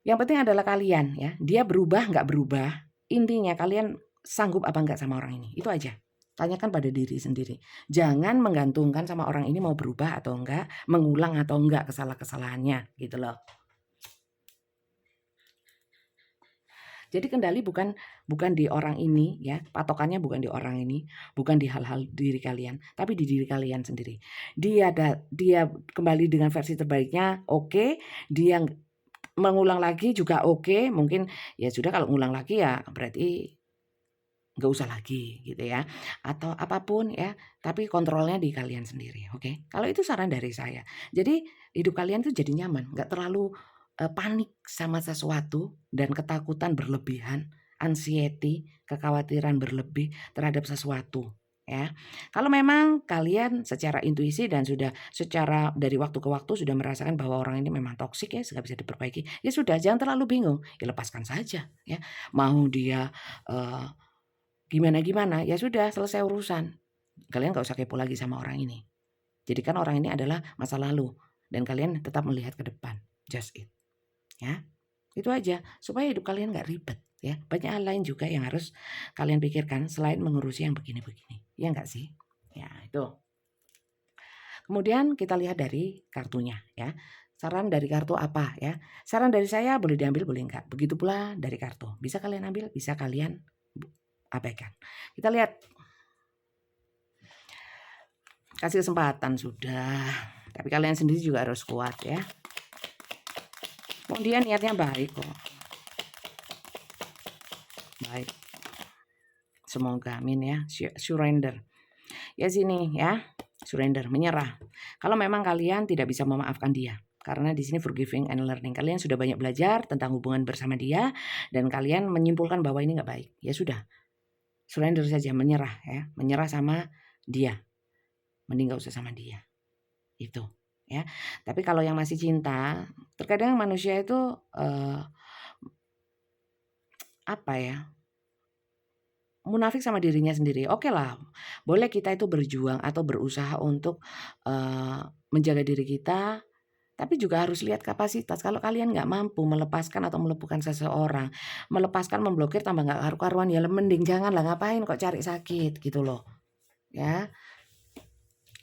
Yang penting adalah kalian ya, dia berubah nggak berubah, intinya kalian sanggup apa enggak sama orang ini, itu aja. Tanyakan pada diri sendiri. Jangan menggantungkan sama orang ini mau berubah atau enggak, mengulang atau enggak kesalahan-kesalahannya gitu loh. Jadi kendali bukan di orang ini ya, patokannya bukan di orang ini, bukan di hal-hal diri kalian, tapi di diri kalian sendiri. Dia kembali dengan versi terbaiknya, oke. Dia mengulang lagi juga oke, mungkin ya sudah kalau ngulang lagi ya berarti nggak usah lagi gitu ya. Atau apapun ya, tapi kontrolnya di kalian sendiri, oke. Kalau itu saran dari saya. Jadi hidup kalian tuh jadi nyaman, nggak terlalu panik sama sesuatu dan ketakutan berlebihan, anxiety, kekhawatiran berlebih terhadap sesuatu ya. Kalau memang kalian secara intuisi dan sudah secara dari waktu ke waktu sudah merasakan bahwa orang ini memang toksik ya, nggak bisa diperbaiki, ya sudah jangan terlalu bingung, ya lepaskan saja ya. Mau dia gimana-gimana, ya sudah selesai urusan. Kalian nggak usah kepo lagi sama orang ini. Jadikan orang ini adalah masa lalu dan kalian tetap melihat ke depan. Just it. Ya. Itu aja supaya hidup kalian nggak ribet ya. Banyak hal lain juga yang harus kalian pikirkan selain mengurusi yang begini-begini. Ya enggak sih? Ya, itu. Kemudian kita lihat dari kartunya ya. Saran dari kartu apa ya? Saran dari saya boleh diambil boleh enggak. Begitu pula dari kartu. Bisa kalian ambil, bisa kalian abaikan. Kita lihat. Kasih kesempatan sudah. Tapi kalian sendiri juga harus kuat ya. Dia niatnya baik kok. Baik. Semoga amin ya. Surrender. Ya sini ya. Surrender, menyerah. Kalau memang kalian tidak bisa memaafkan dia. Karena di sini forgiving and learning. Kalian sudah banyak belajar tentang hubungan bersama dia. Dan kalian menyimpulkan bahwa ini nggak baik. Ya sudah. Surrender saja, menyerah ya. Menyerah sama dia. Mending gak usah sama dia. Itu ya. Tapi kalau yang masih cinta, terkadang manusia itu apa ya? Munafik sama dirinya sendiri. Oke lah, boleh kita itu berjuang atau berusaha untuk menjaga diri kita, tapi juga harus lihat kapasitas. Kalau kalian nggak mampu melepaskan atau melumpuhkan seseorang, melepaskan, memblokir tambah nggak karu-karuan, ya mending janganlah, ngapain kok cari sakit gitu loh. Ya.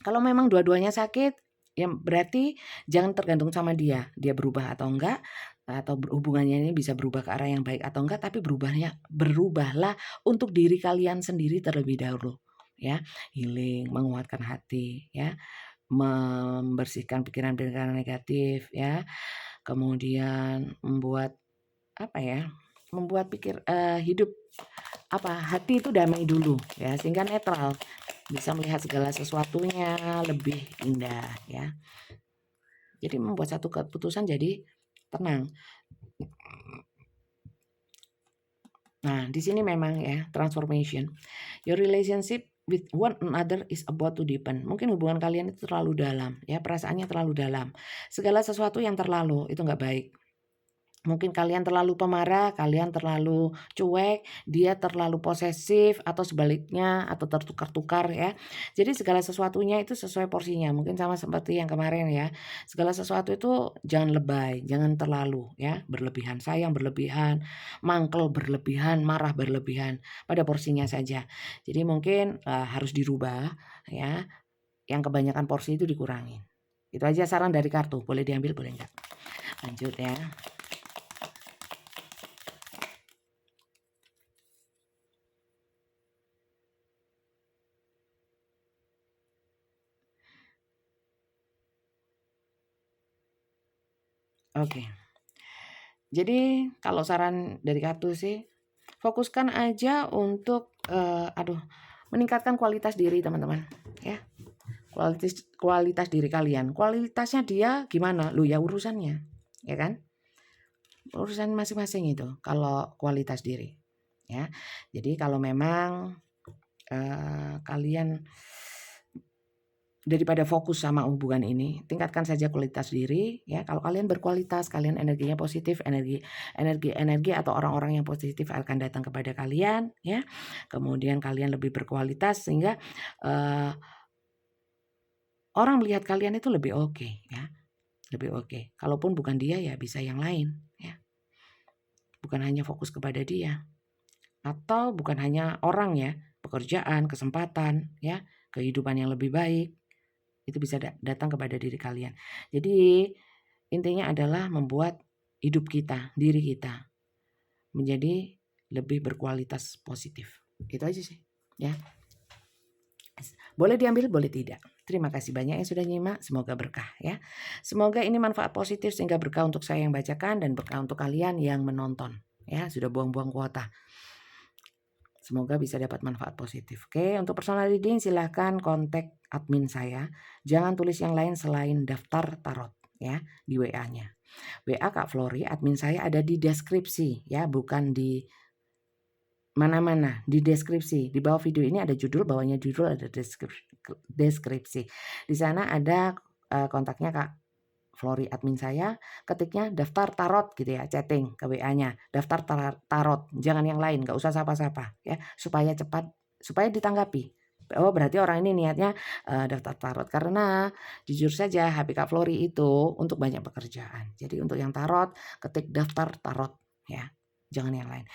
Kalau memang dua-duanya sakit, ya berarti jangan tergantung sama dia. Dia berubah atau enggak, atau hubungannya ini bisa berubah ke arah yang baik atau enggak, tapi berubahlah untuk diri kalian sendiri terlebih dahulu. Ya, healing, menguatkan hati, ya, membersihkan pikiran-pikiran negatif, ya, kemudian membuat apa ya? membuat hidup hati itu damai dulu ya, sehingga netral, bisa melihat segala sesuatunya lebih indah ya. Jadi membuat satu keputusan jadi tenang. Nah, di sini memang ya, transformation. Your relationship with one another is about to deepen. Mungkin hubungan kalian itu terlalu dalam, ya, perasaannya terlalu dalam. Segala sesuatu yang terlalu itu nggak baik. Mungkin kalian terlalu pemarah, kalian terlalu cuek, dia terlalu posesif atau sebaliknya atau tertukar-tukar ya. Jadi segala sesuatunya itu sesuai porsinya. Mungkin sama seperti yang kemarin ya. Segala sesuatu itu jangan lebay, jangan terlalu ya, berlebihan, sayang berlebihan, mangkel berlebihan, marah berlebihan. Pada porsinya saja. Jadi mungkin harus dirubah ya. Yang kebanyakan porsi itu dikurangi. Itu aja saran dari kartu. Boleh diambil, boleh enggak. Lanjut ya. Oke. Jadi kalau saran dari kartu sih, fokuskan aja untuk meningkatkan kualitas diri teman-teman ya. Kualitas diri kalian. Kualitasnya dia gimana? Lu ya urusannya, ya kan? Urusan masing-masing itu kalau kualitas diri ya. Jadi kalau memang kalian daripada fokus sama hubungan ini, tingkatkan saja kualitas diri ya. Kalau kalian berkualitas, kalian energinya positif, energi atau orang-orang yang positif akan datang kepada kalian ya. Kemudian kalian lebih berkualitas sehingga orang melihat kalian itu lebih oke ya. Lebih oke. Kalaupun bukan dia ya bisa yang lain ya. Bukan hanya fokus kepada dia. Atau bukan hanya orang ya, pekerjaan, kesempatan ya, kehidupan yang lebih baik. Itu bisa datang kepada diri kalian. Jadi intinya adalah membuat hidup kita, diri kita menjadi lebih berkualitas positif. Itu aja sih ya. Boleh diambil, boleh tidak. Terima kasih banyak yang sudah nyimak, semoga berkah ya. Semoga ini manfaat positif sehingga berkah untuk saya yang bacakan dan berkah untuk kalian yang menonton ya, sudah buang-buang kuota. Semoga bisa dapat manfaat positif. Oke, untuk personal reading silahkan kontak admin saya. Jangan tulis yang lain selain daftar tarot ya di WA-nya. WA Kak Flori, admin saya ada di deskripsi ya, bukan di mana-mana, di deskripsi. Di bawah video ini ada judul, bawahnya judul ada deskripsi. Di sana ada kontaknya Kak Flori admin saya, ketiknya daftar tarot gitu ya, chatting ke WA-nya, daftar tarot, jangan yang lain, nggak usah sapa-sapa ya, supaya cepat, supaya ditanggapi. Oh berarti orang ini niatnya daftar tarot, karena jujur saja HP Kak Flori itu untuk banyak pekerjaan. Jadi untuk yang tarot, ketik daftar tarot ya, jangan yang lain.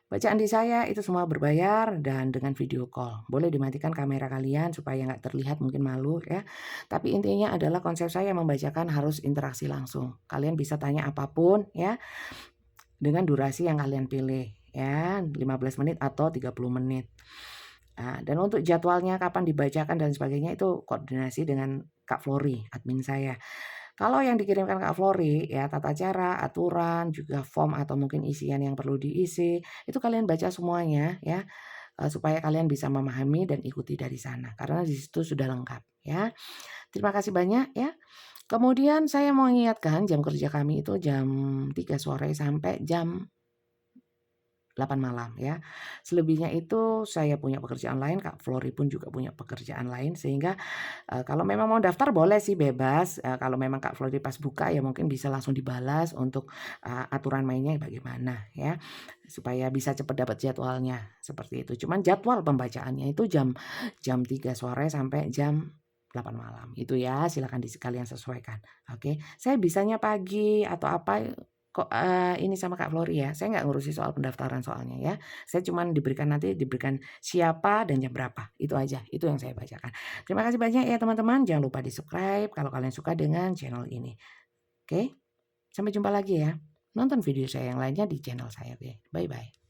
Bacaan di saya itu semua berbayar dan dengan video call. Boleh dimatikan kamera kalian supaya nggak terlihat, mungkin malu ya. Tapi intinya adalah konsep saya membacakan harus interaksi langsung. Kalian bisa tanya apapun ya dengan durasi yang kalian pilih ya, 15 menit atau 30 menit. Nah, dan untuk jadwalnya kapan dibacakan dan sebagainya itu koordinasi dengan Kak Flori, admin saya. Kalau yang dikirimkan Kak Flori ya tata cara, aturan, juga form atau mungkin isian yang perlu diisi, itu kalian baca semuanya ya, supaya kalian bisa memahami dan ikuti dari sana karena di situ sudah lengkap ya. Terima kasih banyak ya. Kemudian saya mau ingatkan jam kerja kami itu jam 3 sore sampai jam 8 malam ya. Selebihnya itu saya punya pekerjaan lain, Kak Flori pun juga punya pekerjaan lain sehingga kalau memang mau daftar boleh sih bebas, kalau memang Kak Flori pas buka ya mungkin bisa langsung dibalas untuk aturan mainnya bagaimana ya, supaya bisa cepat dapat jadwalnya seperti itu. Cuman jadwal pembacaannya itu jam 3 sore sampai jam 8 malam. Itu ya, silakan kalian sesuaikan. Oke. Saya bisanya pagi atau apa kok ini sama Kak Flori ya. Saya nggak ngurusi soal pendaftaran soalnya ya. Saya cuman nanti diberikan siapa dan jam berapa. Itu aja. Itu yang saya bacakan. Terima kasih banyak ya teman-teman. Jangan lupa di-subscribe kalau kalian suka dengan channel ini. Oke? Sampai jumpa lagi ya. Nonton video saya yang lainnya di channel saya. Oke. Bye-bye.